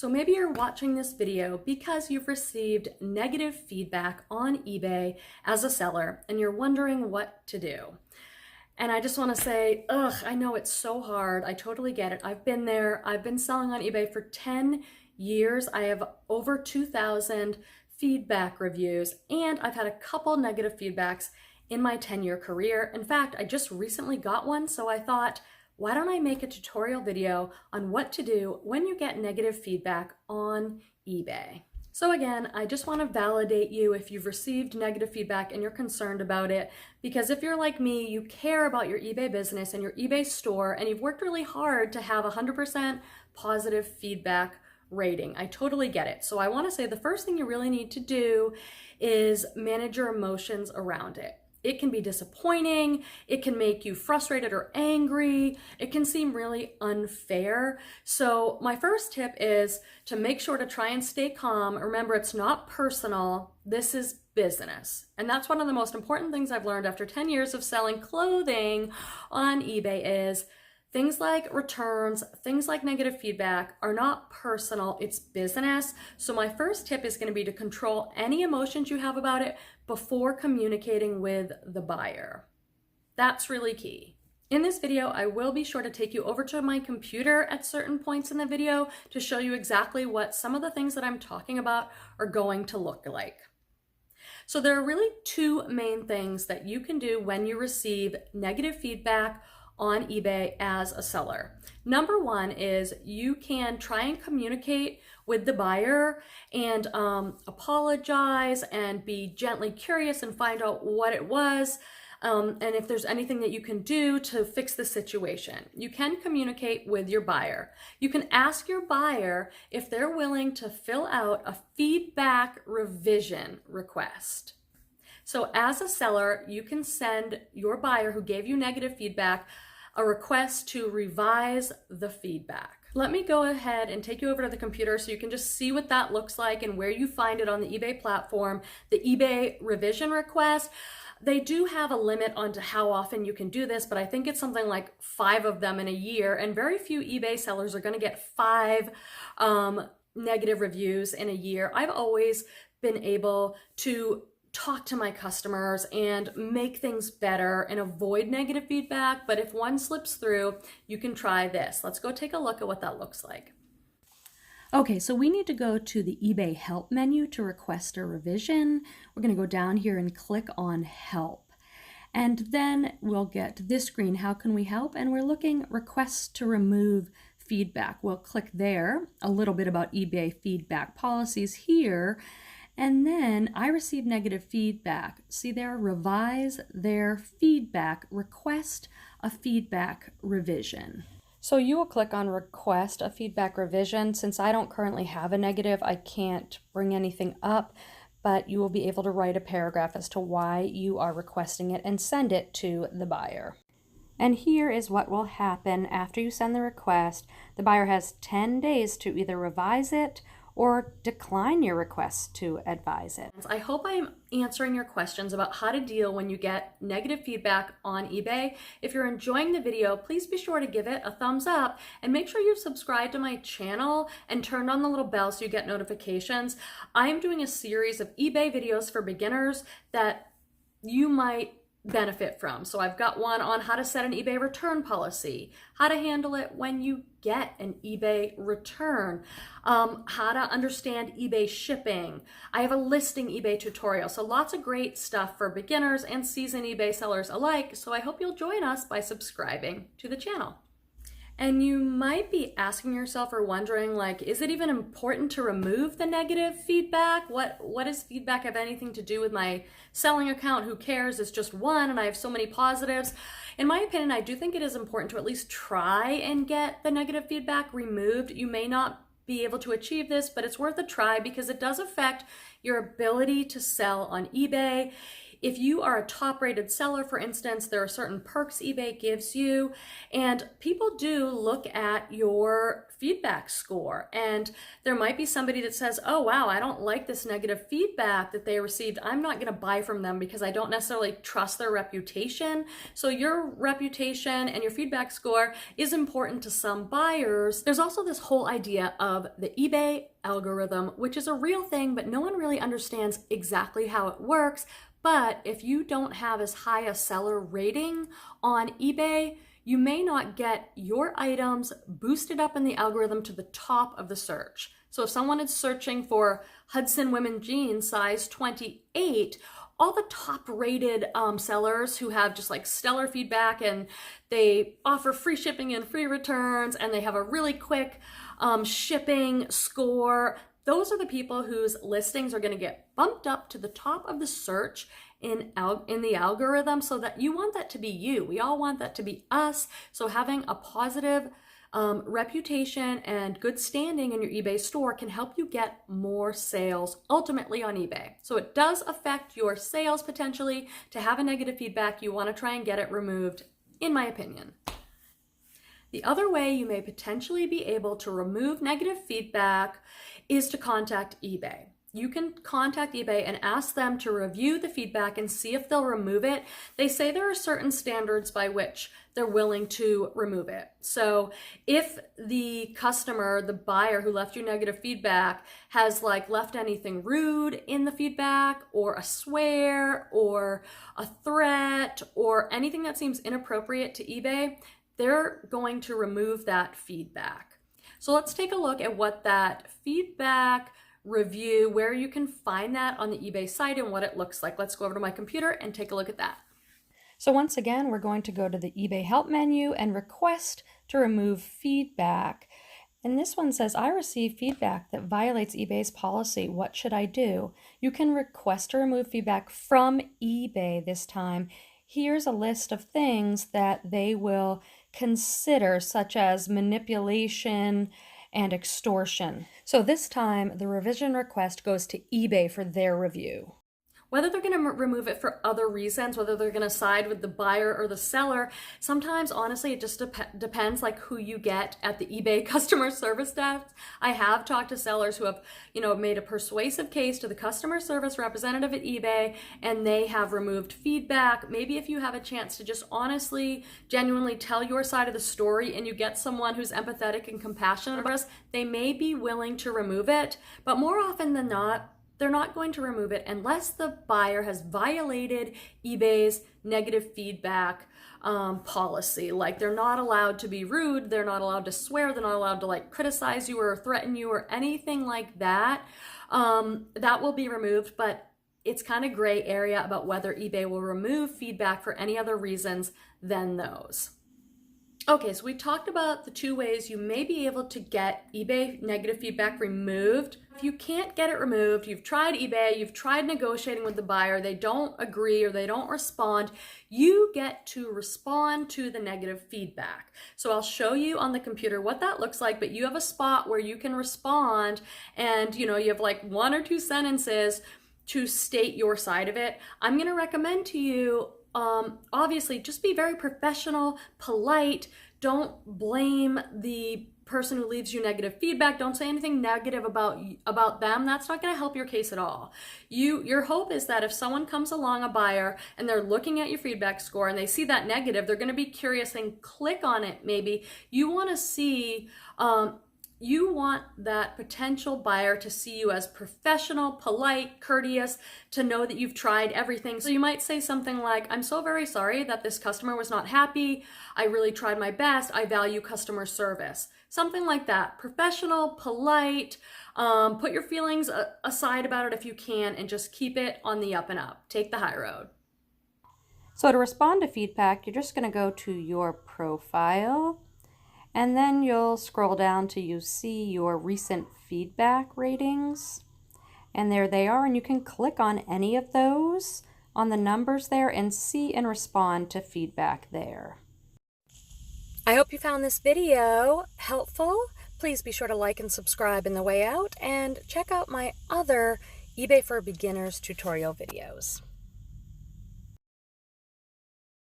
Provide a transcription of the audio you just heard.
So maybe you're watching this video because you've received negative feedback on eBay as a seller and you're wondering what to do. And I just want to say, I know it's so hard. I totally get it. I've been there. I've been selling on eBay for 10 years. I have over 2,000 feedback reviews, and I've had a couple negative feedbacks in my 10-year career. In fact, I just recently got one, so I thought, why don't I make a tutorial video on what to do when you get negative feedback on eBay? So again, I just want to validate you if you've received negative feedback and you're concerned about it, because if you're like me, you care about your eBay business and your eBay store, and you've worked really hard to have 100% positive feedback rating. I totally get it. So I want to say the first thing you really need to do is manage your emotions around it. It can be disappointing, it can make you frustrated or angry, it can seem really unfair. So my first tip is to make sure to try and stay calm. Remember, it's not personal, this is business. And that's one of the most important things I've learned after 10 years of selling clothing on eBay is things like returns, things like negative feedback are not personal, it's business. So my first tip is going to be to control any emotions you have about it before communicating with the buyer. That's really key. In this video, I will be sure to take you over to my computer at certain points in the video to show you exactly what some of the things that I'm talking about are going to look like. So there are really two main things that you can do when you receive negative feedback on eBay as a seller. Number one is you can try and communicate with the buyer and apologize and be gently curious and find out what it was and if there's anything that you can do to fix the situation. You can communicate with your buyer. You can ask your buyer if they're willing to fill out a feedback revision request. So as a seller, you can send your buyer who gave you negative feedback a request to revise the feedback. Let me go ahead and take you over to the computer so you can just see what that looks like and where you find it on the eBay platform. The eBay revision request, they do have a limit on to how often you can do this, but I think it's something like 5 of them in a year, and very few eBay sellers are going to get 5 negative reviews in a year. I've always been able to talk to my customers and make things better and avoid negative feedback. But if one slips through, you can try this. Let's go take a look at what that looks like. Okay, so we need to go to the eBay help menu to request a revision. We're going to go down here and click on help. And then we'll get this screen, how can we help? And we're looking requests to remove feedback. We'll click there, a little bit about eBay feedback policies here. And then I received negative feedback. See there, revise their feedback, request a feedback revision. So you will click on request a feedback revision. Since I don't currently have a negative, I can't bring anything up, but you will be able to write a paragraph as to why you are requesting it and send it to the buyer. And here is what will happen after you send the request. The buyer has 10 days to either revise it or decline your request to advise it. I hope I'm answering your questions about how to deal when you get negative feedback on eBay. If you're enjoying the video, please be sure to give it a thumbs up and make sure you've subscribed to my channel and turned on the little bell so you get notifications. I'm doing a series of eBay videos for beginners that you might benefit from. So I've got one on how to set an eBay return policy, how to handle it when you get an eBay return, how to understand eBay shipping. I have a listing eBay tutorial. So lots of great stuff for beginners and seasoned eBay sellers alike. So I hope you'll join us by subscribing to the channel. And you might be asking yourself or wondering, like, is it even important to remove the negative feedback? What does feedback have anything to do with my selling account? Who cares? It's just one and I have so many positives. In my opinion, I do think it is important to at least try and get the negative feedback removed. You may not be able to achieve this, but it's worth a try because it does affect your ability to sell on eBay. If you are a top-rated seller, for instance, there are certain perks eBay gives you, and people do look at your feedback score. And there might be somebody that says, oh wow, I don't like this negative feedback that they received. I'm not going to buy from them because I don't necessarily trust their reputation. So your reputation and your feedback score is important to some buyers. There's also this whole idea of the eBay algorithm, which is a real thing, but no one really understands exactly how it works. But if you don't have as high a seller rating on eBay, you may not get your items boosted up in the algorithm to the top of the search. So if someone is searching for Hudson women jeans size 28, all the top rated sellers who have just like stellar feedback and they offer free shipping and free returns and they have a really quick shipping score, those are the people whose listings are going to get bumped up to the top of the search in the algorithm, so that you want that to be you. We all want that to be us. So having a positive reputation and good standing in your eBay store can help you get more sales ultimately on eBay. So it does affect your sales potentially to have a negative feedback. You want to try and get it removed, in my opinion. The other way you may potentially be able to remove negative feedback is to contact eBay. You can contact eBay and ask them to review the feedback and see if they'll remove it. They say there are certain standards by which they're willing to remove it. So if the customer, the buyer who left you negative feedback has like left anything rude in the feedback, or a swear or a threat or anything that seems inappropriate to eBay, they're going to remove that feedback. So let's take a look at what that feedback review, where you can find that on the eBay site and what it looks like. Let's go over to my computer and take a look at that. So once again, we're going to go to the eBay help menu and request to remove feedback. And this one says, I received feedback that violates eBay's policy. What should I do? You can request to remove feedback from eBay this time. Here's a list of things that they will consider, such as manipulation and extortion. So this time, the revision request goes to eBay for their review. Whether they're going to remove it for other reasons, whether they're going to side with the buyer or the seller, sometimes, honestly, it just depends like who you get at the eBay customer service desk. I have talked to sellers who have, made a persuasive case to the customer service representative at eBay, and they have removed feedback. Maybe if you have a chance to just honestly, genuinely tell your side of the story and you get someone who's empathetic and compassionate about us, they may be willing to remove it. But more often than not, they're not going to remove it unless the buyer has violated eBay's negative feedback policy. Like they're not allowed to be rude, they're not allowed to swear, they're not allowed to like criticize you or threaten you or anything like that. That will be removed, but it's kind of gray area about whether eBay will remove feedback for any other reasons than those. Okay, so we talked about the two ways you may be able to get eBay negative feedback removed. If you can't get it removed, you've tried eBay, you've tried negotiating with the buyer, they don't agree or they don't respond, you get to respond to the negative feedback. So I'll show you on the computer what that looks like, but you have a spot where you can respond and you have like 1 or 2 sentences to state your side of it. I'm going to recommend to you obviously just be very professional, polite. Don't blame the person who leaves you negative feedback. Don't say anything negative about them. That's not going to help your case at all. Your hope is that if someone comes along, a buyer, and they're looking at your feedback score and they see that negative, they're going to be curious and click on it maybe. You want to see you want that potential buyer to see you as professional, polite, courteous, to know that you've tried everything. So you might say something like, I'm so very sorry that this customer was not happy. I really tried my best. I value customer service. Something like that. Professional, polite, put your feelings aside about it if you can, and just keep it on the up and up. Take the high road. So to respond to feedback, you're just going to go to your profile, and then you'll scroll down till you see your recent feedback ratings. And there they are, and you can click on any of those on the numbers there and see and respond to feedback there. I hope you found this video helpful. Please be sure to like and subscribe on the way out, and check out my other eBay for Beginners tutorial videos.